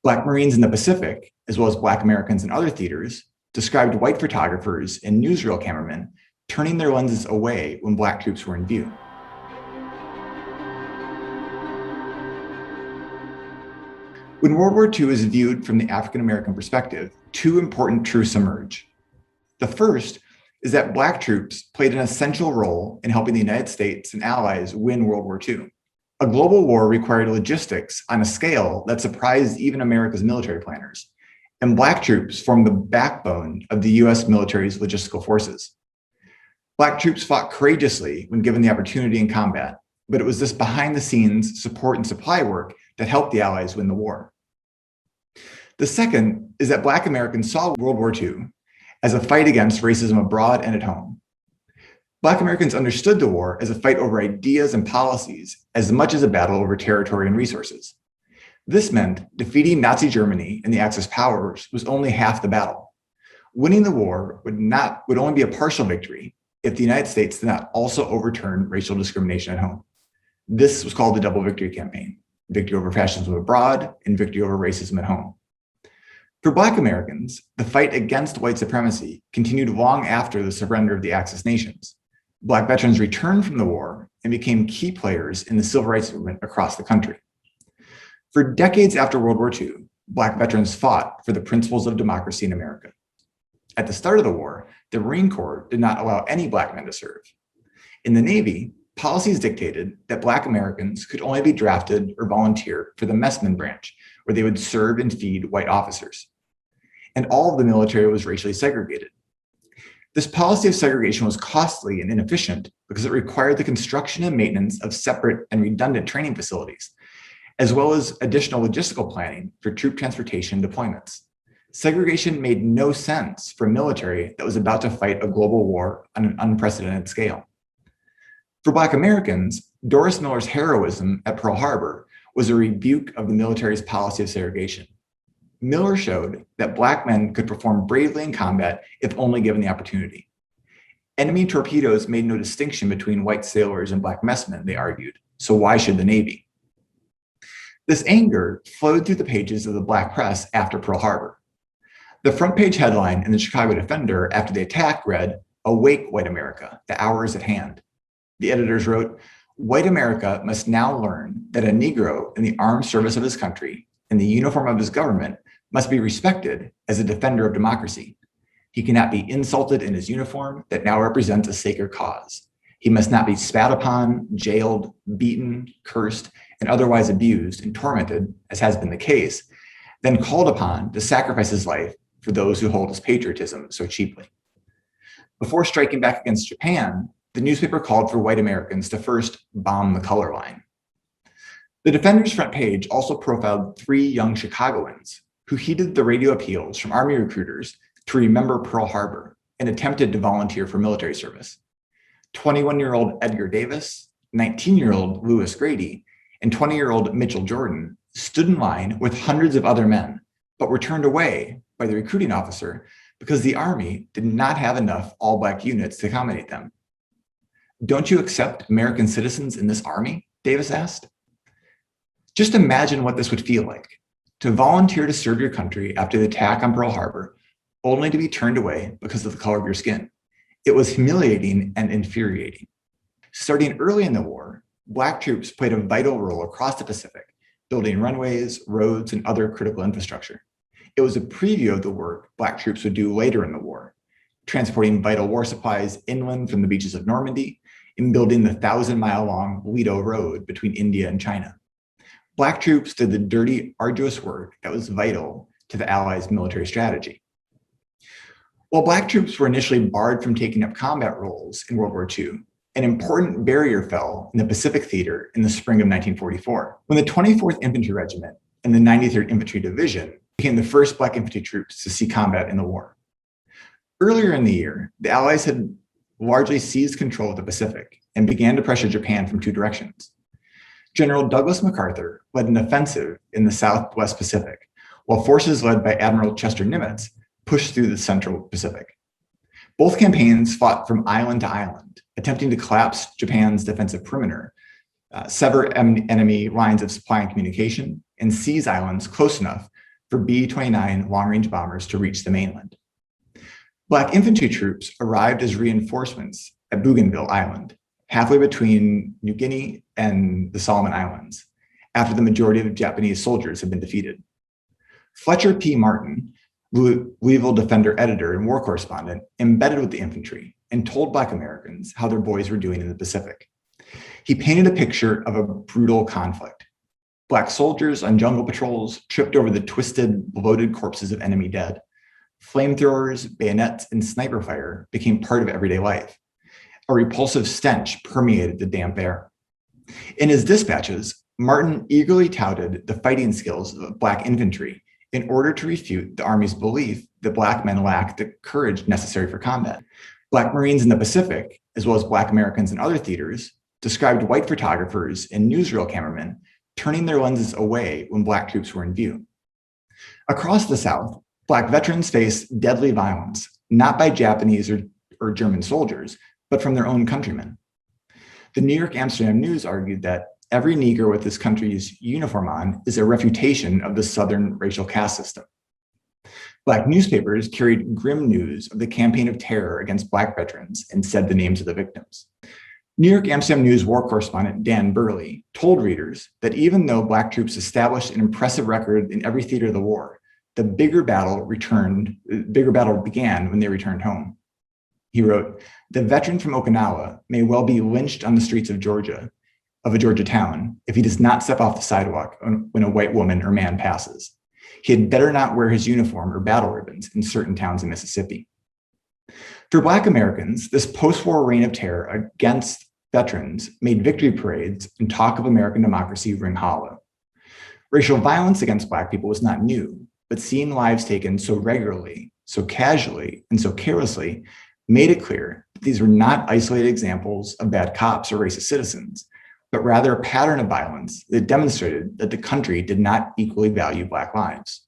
Black Marines in the Pacific, as well as Black Americans in other theaters, described white photographers and newsreel cameramen turning their lenses away when Black troops were in view. When World War II is viewed from the African American perspective, two important truths emerge. The first is that Black troops played an essential role in helping the United States and allies win World War II. A global war required logistics on a scale that surprised even America's military planners, and Black troops formed the backbone of the US military's logistical forces. Black troops fought courageously when given the opportunity in combat, but it was this behind-the-scenes support and supply work that helped the Allies win the war. The second is that Black Americans saw World War II as a fight against racism abroad and at home. Black Americans understood the war as a fight over ideas and policies as much as a battle over territory and resources. This meant defeating Nazi Germany and the Axis powers was only half the battle. Winning the war would only be a partial victory if the United States did not also overturn racial discrimination at home. This was called the Double Victory Campaign: victory over fascism abroad and victory over racism at home. For Black Americans, the fight against white supremacy continued long after the surrender of the Axis nations. Black veterans returned from the war and became key players in the civil rights movement across the country. For decades after World War II, Black veterans fought for the principles of democracy in America. At the start of the war, the Marine Corps did not allow any Black men to serve. In the Navy, policies dictated that Black Americans could only be drafted or volunteer for the messman branch, where they would serve and feed white officers. And all of the military was racially segregated. This policy of segregation was costly and inefficient because it required the construction and maintenance of separate and redundant training facilities, as well as additional logistical planning for troop transportation deployments. Segregation made no sense for a military that was about to fight a global war on an unprecedented scale. For Black Americans, Doris Miller's heroism at Pearl Harbor was a rebuke of the military's policy of segregation. Miller showed that Black men could perform bravely in combat if only given the opportunity. Enemy torpedoes made no distinction between white sailors and Black messmen, they argued, so why should the Navy? This anger flowed through the pages of the Black press after Pearl Harbor. The front page headline in the Chicago Defender after the attack read, "Awake, white America, the hour is at hand." The editors wrote, "White America must now learn that a Negro in the armed service of his country, in the uniform of his government, must be respected as a defender of democracy. He cannot be insulted in his uniform that now represents a sacred cause. He must not be spat upon, jailed, beaten, cursed, and otherwise abused and tormented, as has been the case, then called upon to sacrifice his life for those who hold his patriotism so cheaply." Before striking back against Japan, the newspaper called for white Americans to first bomb the color line. The Defender's front page also profiled 3 young Chicagoans who heeded the radio appeals from Army recruiters to remember Pearl Harbor and attempted to volunteer for military service. 21-year-old Edgar Davis, 19-year-old Lewis Grady, and 20-year-old Mitchell Jordan stood in line with hundreds of other men, but were turned away by the recruiting officer because the Army did not have enough all-Black units to accommodate them. "Don't you accept American citizens in this Army?" Davis asked. Just imagine what this would feel like, to volunteer to serve your country after the attack on Pearl Harbor, only to be turned away because of the color of your skin. It was humiliating and infuriating. Starting early in the war, Black troops played a vital role across the Pacific, building runways, roads, and other critical infrastructure. It was a preview of the work Black troops would do later in the war, transporting vital war supplies inland from the beaches of Normandy and building the 1,000-mile-long Lido Road between India and China. Black troops did the dirty, arduous work that was vital to the Allies' military strategy. While Black troops were initially barred from taking up combat roles in World War II, an important barrier fell in the Pacific Theater in the spring of 1944, when the 24th Infantry Regiment and the 93rd Infantry Division became the first Black infantry troops to see combat in the war. Earlier in the year, the Allies had largely seized control of the Pacific and began to pressure Japan from 2 directions. General Douglas MacArthur led an offensive in the Southwest Pacific, while forces led by Admiral Chester Nimitz pushed through the Central Pacific. Both campaigns fought from island to island, attempting to collapse Japan's defensive perimeter, sever enemy lines of supply and communication, and seize islands close enough for B-29 long-range bombers to reach the mainland. Black infantry troops arrived as reinforcements at Bougainville Island, halfway between New Guinea and the Solomon Islands, after the majority of Japanese soldiers had been defeated. Fletcher P. Martin, Louisville Defender editor and war correspondent, embedded with the infantry and told Black Americans how their boys were doing in the Pacific. He painted a picture of a brutal conflict. Black soldiers on jungle patrols tripped over the twisted, bloated corpses of enemy dead. Flamethrowers, bayonets, and sniper fire became part of everyday life. A repulsive stench permeated the damp air. In his dispatches, Martin eagerly touted the fighting skills of Black infantry in order to refute the Army's belief that Black men lacked the courage necessary for combat. Black Marines in the Pacific, as well as Black Americans in other theaters, described white photographers and newsreel cameramen turning their lenses away when Black troops were in view. Across the South, Black veterans faced deadly violence, not by Japanese or German soldiers, but from their own countrymen. The New York Amsterdam News argued that every Negro with this country's uniform on is a refutation of the Southern racial caste system. Black newspapers carried grim news of the campaign of terror against Black veterans and said the names of the victims. New York Amsterdam News war correspondent Dan Burley told readers that even though Black troops established an impressive record in every theater of the war, the bigger battle began when they returned home. He wrote, "The veteran from Okinawa may well be lynched on the streets of a Georgia town, if he does not step off the sidewalk when a white woman or man passes. He had better not wear his uniform or battle ribbons in certain towns in Mississippi." For Black Americans, this post-war reign of terror against veterans made victory parades and talk of American democracy ring hollow. Racial violence against Black people was not new, but seeing lives taken so regularly, so casually, and so carelessly made it clear that these were not isolated examples of bad cops or racist citizens, but rather a pattern of violence that demonstrated that the country did not equally value Black lives.